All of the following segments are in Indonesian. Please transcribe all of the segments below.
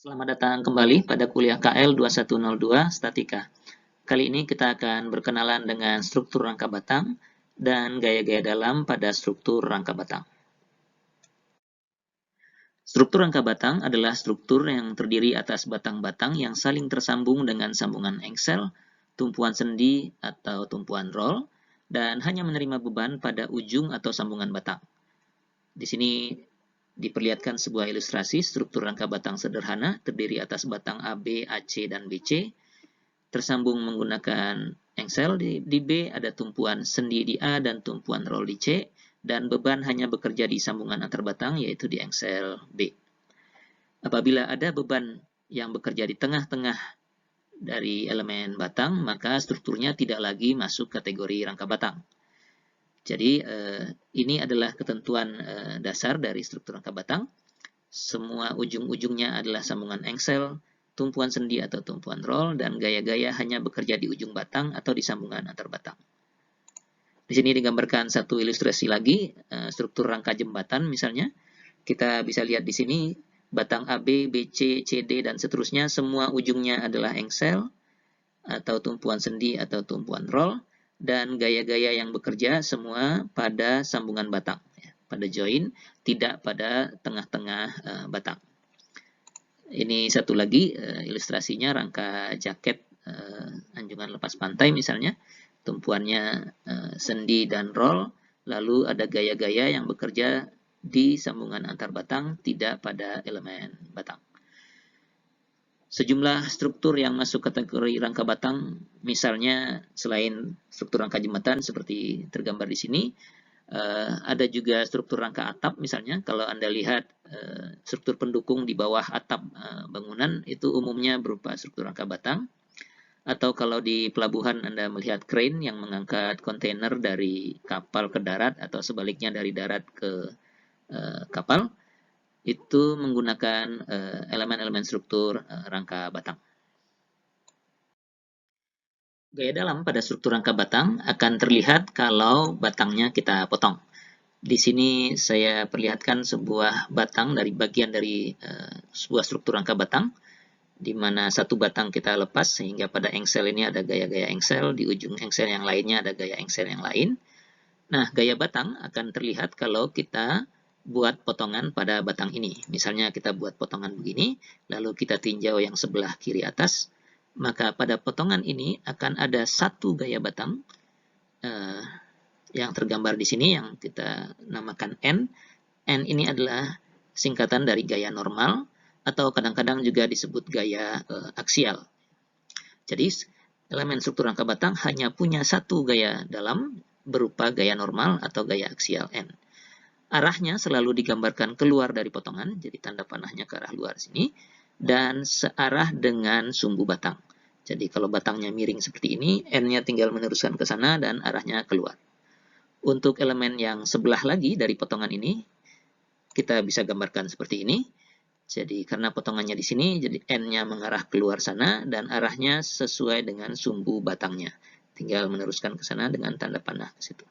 Selamat datang kembali pada kuliah KL 2102 Statika. Kali ini kita akan berkenalan dengan struktur rangka batang dan gaya-gaya dalam pada struktur rangka batang. Struktur rangka batang adalah struktur yang terdiri atas batang-batang yang saling tersambung dengan sambungan engsel, tumpuan sendi, atau tumpuan roll, dan hanya menerima beban pada ujung atau sambungan batang. Di sini diperlihatkan sebuah ilustrasi struktur rangka batang sederhana terdiri atas batang AB, AC, dan BC tersambung menggunakan engsel. Di B ada tumpuan sendi di A dan tumpuan roll di C, dan beban hanya bekerja di sambungan antar batang yaitu di engsel B. Apabila ada beban yang bekerja di tengah-tengah dari elemen batang, maka strukturnya tidak lagi masuk kategori rangka batang. Jadi ini adalah ketentuan dasar dari struktur rangka batang. Semua ujung-ujungnya adalah sambungan engsel, tumpuan sendi atau tumpuan roll, dan gaya-gaya hanya bekerja di ujung batang atau di sambungan antar batang. Di sini digambarkan satu ilustrasi lagi, struktur rangka jembatan misalnya. Kita bisa lihat di sini batang AB, BC, CD, dan seterusnya semua ujungnya adalah engsel atau tumpuan sendi atau tumpuan roll, dan gaya-gaya yang bekerja semua pada sambungan batang, pada join, tidak pada tengah-tengah batang. Ini satu lagi ilustrasinya rangka jaket anjungan lepas pantai misalnya, tumpuannya sendi dan roll, lalu ada gaya-gaya yang bekerja di sambungan antar batang, tidak pada elemen batang. Sejumlah struktur yang masuk kategori rangka batang, misalnya selain struktur rangka jembatan seperti tergambar di sini, ada juga struktur rangka atap misalnya. Kalau Anda lihat struktur pendukung di bawah atap bangunan itu umumnya berupa struktur rangka batang. Atau kalau di pelabuhan Anda melihat crane yang mengangkat kontainer dari kapal ke darat atau sebaliknya dari darat ke kapal, itu menggunakan elemen-elemen struktur rangka batang. Gaya dalam pada struktur rangka batang akan terlihat kalau batangnya kita potong. Di sini saya perlihatkan sebuah batang dari bagian dari sebuah struktur rangka batang, di mana satu batang kita lepas sehingga pada engsel ini ada gaya-gaya engsel, di ujung engsel yang lainnya ada gaya engsel yang lain. Nah, gaya batang akan terlihat kalau kita buat potongan pada batang ini. Misalnya kita buat potongan begini, lalu kita tinjau yang sebelah kiri atas, maka pada potongan ini akan ada satu gaya batang yang tergambar di sini yang kita namakan N. N ini adalah singkatan dari gaya normal atau kadang-kadang juga disebut gaya aksial. Jadi elemen struktur rangka batang hanya punya satu gaya dalam berupa gaya normal atau gaya aksial N. Arahnya selalu digambarkan keluar dari potongan, jadi tanda panahnya ke arah luar sini, dan searah dengan sumbu batang. Jadi kalau batangnya miring seperti ini, N-nya tinggal meneruskan ke sana dan arahnya keluar. Untuk elemen yang sebelah lagi dari potongan ini, kita bisa gambarkan seperti ini. Jadi karena potongannya di sini, jadi N-nya mengarah keluar sana dan arahnya sesuai dengan sumbu batangnya. Tinggal meneruskan ke sana dengan tanda panah ke situ.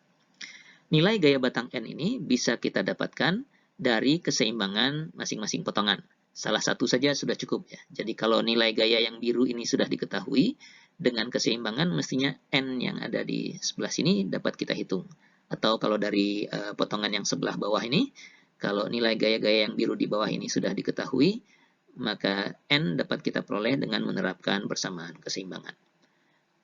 Nilai gaya batang N ini bisa kita dapatkan dari keseimbangan masing-masing potongan. Salah satu saja sudah cukup ya. Jadi kalau nilai gaya yang biru ini sudah diketahui, dengan keseimbangan mestinya N yang ada di sebelah sini dapat kita hitung. Atau kalau dari potongan yang sebelah bawah ini, kalau nilai gaya-gaya yang biru di bawah ini sudah diketahui, maka N dapat kita peroleh dengan menerapkan persamaan keseimbangan.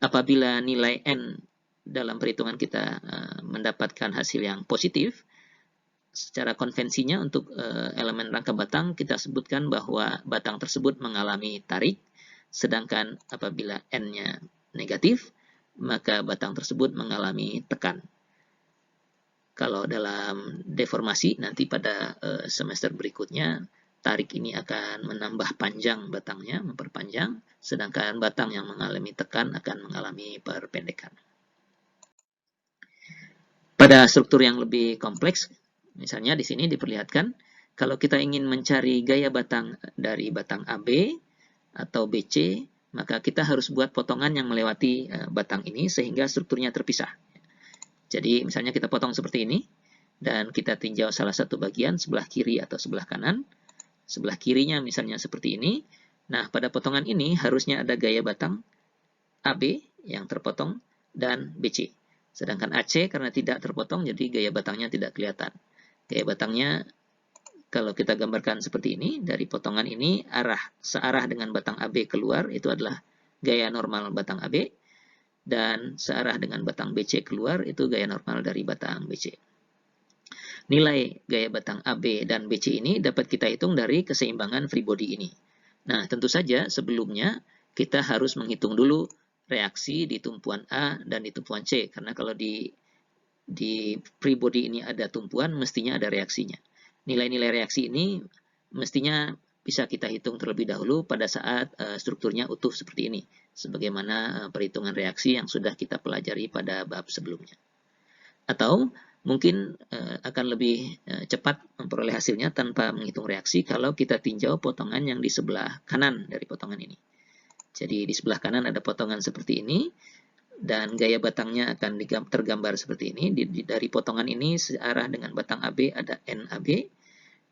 Apabila nilai N dalam perhitungan kita mendapatkan hasil yang positif, secara konvensinya untuk elemen rangka batang kita sebutkan bahwa batang tersebut mengalami tarik, sedangkan apabila N-nya negatif, maka batang tersebut mengalami tekan. Kalau dalam deformasi nanti pada semester berikutnya, tarik ini akan menambah panjang batangnya, memperpanjang, sedangkan batang yang mengalami tekan akan mengalami perpendekan. Pada struktur yang lebih kompleks, misalnya di sini diperlihatkan, kalau kita ingin mencari gaya batang dari batang AB atau BC, maka kita harus buat potongan yang melewati batang ini sehingga strukturnya terpisah. Jadi misalnya kita potong seperti ini, dan kita tinjau salah satu bagian sebelah kiri atau sebelah kanan, sebelah kirinya misalnya seperti ini. Nah, pada potongan ini harusnya ada gaya batang AB yang terpotong dan BC. Sedangkan AC karena tidak terpotong, jadi gaya batangnya tidak kelihatan. Gaya batangnya kalau kita gambarkan seperti ini, dari potongan ini searah dengan batang AB keluar, itu adalah gaya normal batang AB, dan searah dengan batang BC keluar, itu gaya normal dari batang BC. Nilai gaya batang AB dan BC ini dapat kita hitung dari keseimbangan free body ini. Nah, tentu saja sebelumnya kita harus menghitung dulu reaksi di tumpuan A dan di tumpuan C, karena kalau di free body ini ada tumpuan, mestinya ada reaksinya. Nilai-nilai reaksi ini mestinya bisa kita hitung terlebih dahulu pada saat strukturnya utuh seperti ini, sebagaimana perhitungan reaksi yang sudah kita pelajari pada bab sebelumnya. Atau mungkin akan lebih cepat memperoleh hasilnya tanpa menghitung reaksi kalau kita tinjau potongan yang di sebelah kanan dari potongan ini. Jadi di sebelah kanan ada potongan seperti ini, dan gaya batangnya akan tergambar seperti ini. Dari potongan ini searah dengan batang AB ada NAB,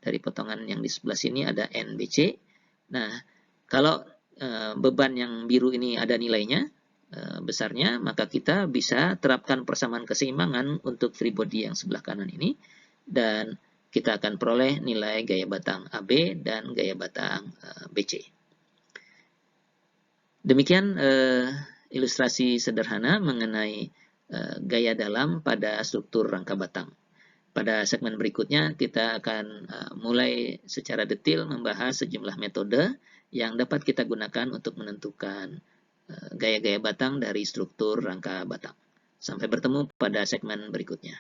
dari potongan yang di sebelah sini ada NBC. Nah, kalau beban yang biru ini ada nilainya besarnya, maka kita bisa terapkan persamaan keseimbangan untuk free body yang sebelah kanan ini, dan kita akan peroleh nilai gaya batang AB dan gaya batang BC. Demikian ilustrasi sederhana mengenai gaya dalam pada struktur rangka batang. Pada segmen berikutnya kita akan mulai secara detail membahas sejumlah metode yang dapat kita gunakan untuk menentukan gaya-gaya batang dari struktur rangka batang. Sampai bertemu pada segmen berikutnya.